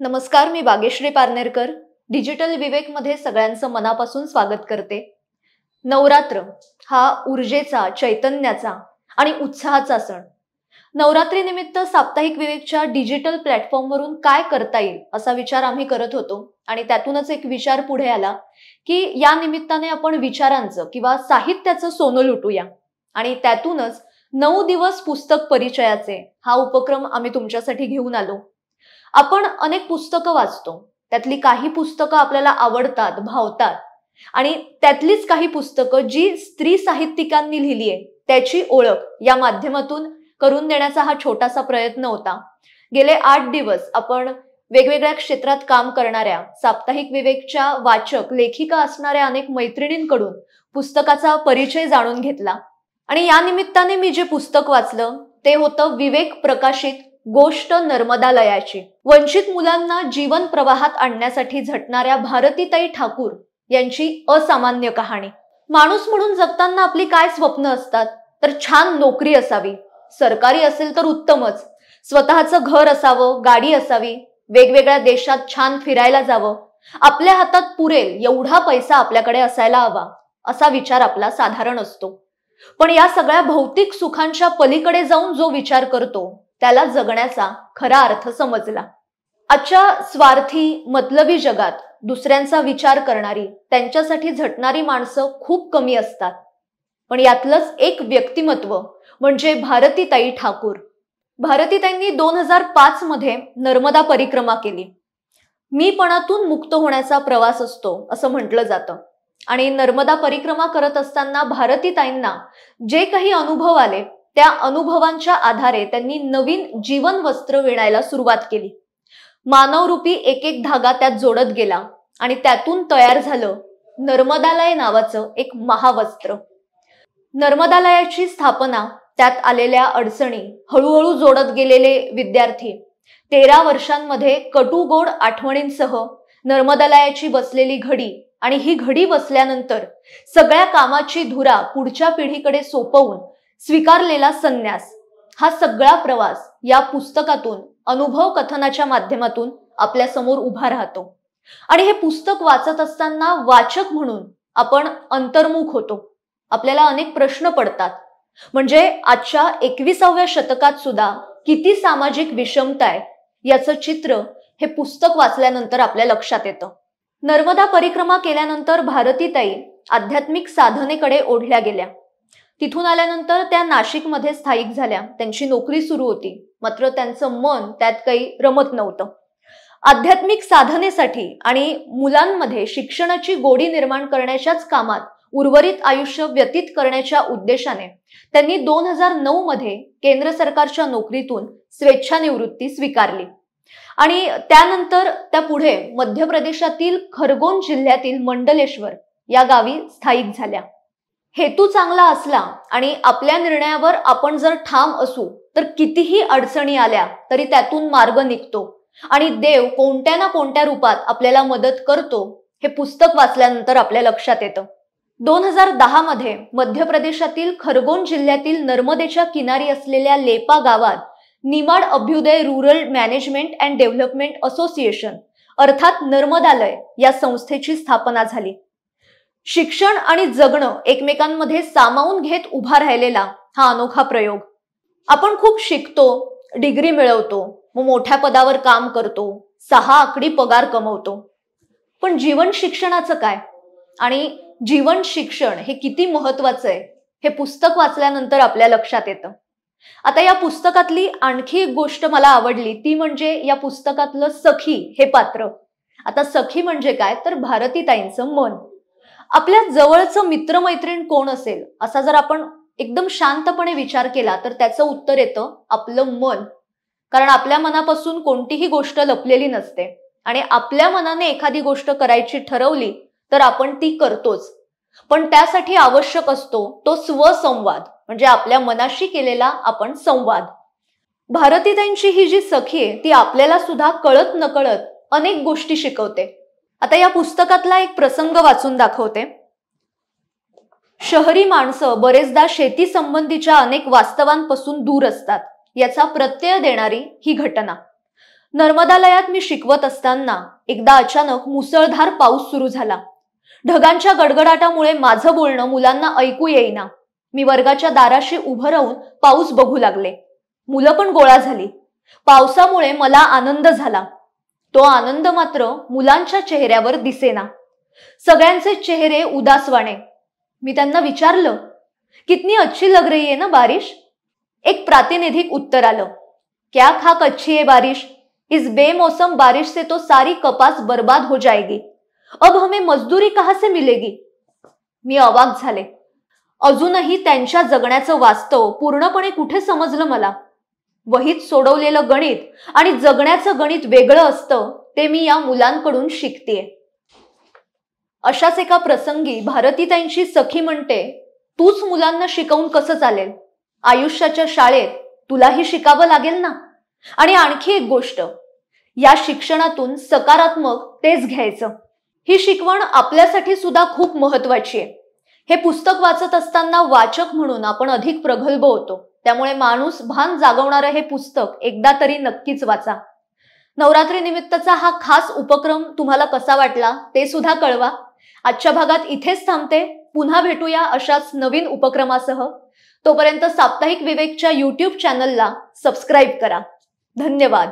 नमस्कार, मी बागेश्री पारनेरकर. डिजिटल विवेक मध्ये सगळ्यांचं मनापासून स्वागत करते. नवरात्र हा ऊर्जेचा, चैतन्याचा आणि उत्साहाचा सण. नवरात्री निमित्त साप्ताहिक विवेकच्या डिजिटल प्लॅटफॉर्मवरून काय करता येईल असा विचार आम्ही करत होतो आणि त्यातूनच एक विचार पुढे आला की या निमित्ताने आपण विचारांचं किंवा साहित्याचं सोनं लुटूया आणि त्यातूनच 9 दिवस पुस्तक परिचयाचे हा उपक्रम आम्ही तुमच्यासाठी घेऊन आलो. आपण अनेक पुस्तकं वाचतो, त्यातली काही पुस्तकं आपल्याला आवडतात, भावतात आणि त्यातलीच काही पुस्तकं जी स्त्री साहित्यिकांनी लिहिली आहे त्याची ओळख या माध्यमातून करून देण्याचा हा छोटासा प्रयत्न होता. गेले 8 दिवस आपण वेगवेगळ्या क्षेत्रात काम करणाऱ्या, साप्ताहिक विवेकच्या वाचक, लेखिका असणाऱ्या अनेक मैत्रिणींकडून पुस्तकाचा परिचय जाणून घेतला आणि या निमित्ताने मी जे पुस्तक वाचलं ते होतं विवेक प्रकाशित गोष्ट नर्मदालयाची. वंचित मुलांना जीवन प्रवाहात आणण्यासाठी झटणाऱ्या भारतीताई ठाकूर यांची असामान्य कहाणी. माणूस म्हणून जगताना आपली काय स्वप्न असतात तर छान नोकरी असावी, सरकारी असेल तर उत्तमच, स्वतःचं घर असावं, गाडी असावी, वेगवेगळ्या देशात छान फिरायला जावं, आपल्या हातात पुरेल एवढा पैसा आपल्याकडे असायला हवा, असा विचार आपला साधारण असतो. पण या सगळ्या भौतिक सुखांच्या पलीकडे जाऊन जो विचार करतो त्याला जगण्याचा खरा अर्थ समजला. आजच्या स्वार्थी, मतलबी जगात दुसऱ्यांचा विचार करणारी, त्यांच्यासाठी झटणारी माणसं खूप कमी असतात. पण यातलंच एक व्यक्तिमत्व म्हणजे भारतीताई ठाकूर. भारतीताईंनी 2005 मध्ये नर्मदा परिक्रमा केली. मीपणातून मुक्त होण्याचा प्रवास असतो असं म्हटलं जातं आणि नर्मदा परिक्रमा करत असताना भारतीताईंना जे काही अनुभव आले त्या अनुभवांच्या आधारे त्यांनी नवीन जीवन वस्त्र विणायला सुरुवात केली. मानवरूपी एक एक धागा त्यात जोडत गेला आणि त्यातून तयार झालं नर्मदालय नावाचं एक महावस्त्र. नर्मदालयाची स्थापना, त्यात आलेल्या अडचणी, हळूहळू जोडत गेलेले विद्यार्थी, 13 वर्षांमध्ये कटुगोड आठवणींसह नर्मदालयाची बसलेली घडी आणि ही घडी बसल्यानंतर सगळ्या कामाची धुरा पुढच्या पिढीकडे सोपवून स्वीकारलेला संन्यास, हा सगळा प्रवास या पुस्तकातून, अनुभव कथनाच्या माध्यमातून आपल्या समोर उभा राहतो. आणि हे पुस्तक वाचत असताना वाचक म्हणून आपण अंतर्मुख होतो. आपल्याला अनेक प्रश्न पडतात. म्हणजे आजच्या 21व्या शतकात सुद्धा किती सामाजिक विषमता आहे याचं चित्र हे पुस्तक वाचल्यानंतर आपल्या लक्षात येतं. नर्मदा परिक्रमा केल्यानंतर भारतीताई आध्यात्मिक साधनेकडे ओढल्या गेल्या. तिथून आल्यानंतर त्या नाशिकमध्ये स्थायिक झाल्या. त्यांची नोकरी सुरू होती, मात्र त्यांचं मन त्यात काही रमत नव्हतं. आध्यात्मिक साधनेसाठी आणि मुलांमध्ये शिक्षणाची गोडी निर्माण करण्याच्याच कामात उर्वरित आयुष्य व्यतीत करण्याच्या उद्देशाने त्यांनी 2009 मध्ये केंद्र सरकारच्या नोकरीतून स्वेच्छानिवृत्ती स्वीकारली आणि त्यानंतर त्या पुढे मध्य प्रदेशातील खरगोन जिल्ह्यातील मंडलेश्वर या गावी स्थायिक झाल्या. हेतू चांगला असला आणि आपल्या निर्णयावर आपण जर ठाम असू तर कितीही अडचणी आल्या तरी त्यातून मार्ग निघतो आणि देव कोणत्या ना कोणत्या रूपात आपल्याला मदत करतो हे पुस्तक वाचल्यानंतर आपल्या लक्षात येतं. 2010 मध्ये मध्य प्रदेशातील खरगोन जिल्ह्यातील नर्मदेच्या किनारी असलेल्या लेपा गावात Nimad Abhyuday rural management and development association अर्थात नर्मदालय या संस्थेची स्थापना झाली. शिक्षण आणि जगणं एकमेकांमध्ये सामावून घेत उभा राहिलेला हा अनोखा प्रयोग. आपण खूप शिकतो, डिग्री मिळवतो, मग मोठ्या पदावर काम करतो, 6 आकडी पगार कमवतो. पण जीवन शिक्षणाचं काय आणि जीवन शिक्षण हे किती महत्वाचं आहे हे पुस्तक वाचल्यानंतर आपल्या लक्षात येतं. आता या पुस्तकातली आणखी एक गोष्ट मला आवडली ती म्हणजे या पुस्तकातलं सखी हे पात्र. आता सखी म्हणजे काय तर भारतीताईंचं मन. आपल्या जवळचं मित्रमैत्रीण कोण असेल असा जर आपण एकदम शांतपणे विचार केला तर त्याचं उत्तर येतं आपलं मन. कारण आपल्या मनापासून कोणतीही गोष्ट लपलेली नसते आणि आपल्या मनाने एखादी गोष्ट करायची ठरवली तर आपण ती करतोच. पण त्यासाठी आवश्यक असतो तो स्वसंवाद, म्हणजे आपल्या मनाशी केलेला आपण संवाद. भारतीताईंची ही जी सखी आहे ती आपल्याला सुद्धा कळत नकळत अनेक गोष्टी शिकवते. आता या पुस्तकातला एक प्रसंग वाचून दाखवते. शहरी माणसं बरेचदा शेती संबंधीच्या अनेक वास्तवांपासून दूर असतात, याचा प्रत्यय देणारी ही घटना. नर्मदालयात मी शिकवत असताना एकदा अचानक मुसळधार पाऊस सुरू झाला. ढगांच्या गडगडाटामुळे माझं बोलणं मुलांना ऐकू येईना. मी वर्गाच्या दाराशी उभं राहून पाऊस बघू लागले. मुलं पण गोळा झाली. पावसामुळे मला आनंद झाला. तो आनंद मात्र मुलांच्या चेहऱ्यावर दिसेना. सगळ्यांचे चेहरे उदासवाणे. मी त्यांना विचारलं, कितनी अच्छी लग रही है ना बारिश? एक प्रातिनिधिक उत्तर आलं, क्या खाक अच्छी है बारिश, इस बेमौसम बारिश से तो सारी कपास बर्बाद हो जाएगी, अब हमें मजदूरी कहां से मिलेगी. मी अवाक झाले. अजूनही त्यांच्या जगण्याचं वास्तव पूर्णपणे कुठे समजलं मला. वहीत सोडवलेलं गणित आणि जगण्याचं गणित वेगळं असतं, ते मी या मुलांकडून शिकतेय. अशाच एका प्रसंगी भारती त्यांची सखी म्हणते, तूच मुलांना शिकवून कसं चालेल? आयुष्याच्या शाळेत तुलाही शिकावं लागेल ना. आणि आणखी एक गोष्ट, या शिक्षणातून सकारात्मक तेच घ्यायचं. ही शिकवण आपल्यासाठी सुद्धा खूप महत्वाची आहे. हे पुस्तक वाचत असताना वाचक म्हणून आपण अधिक प्रगल्भ होतो. त्यामुळे माणूस भान जागवणारं हे पुस्तक एकदा तरी नक्कीच वाचा. नवरात्री निमित्तचा हा खास उपक्रम तुम्हाला कसा वाटला ते सुद्धा कळवा. आजच्या भागात इथेच थांबते. पुन्हा भेटूया अशाच नवीन उपक्रमासह. तोपर्यंत साप्ताहिक विवेकच्या YouTube चॅनलला सबस्क्राईब करा. धन्यवाद.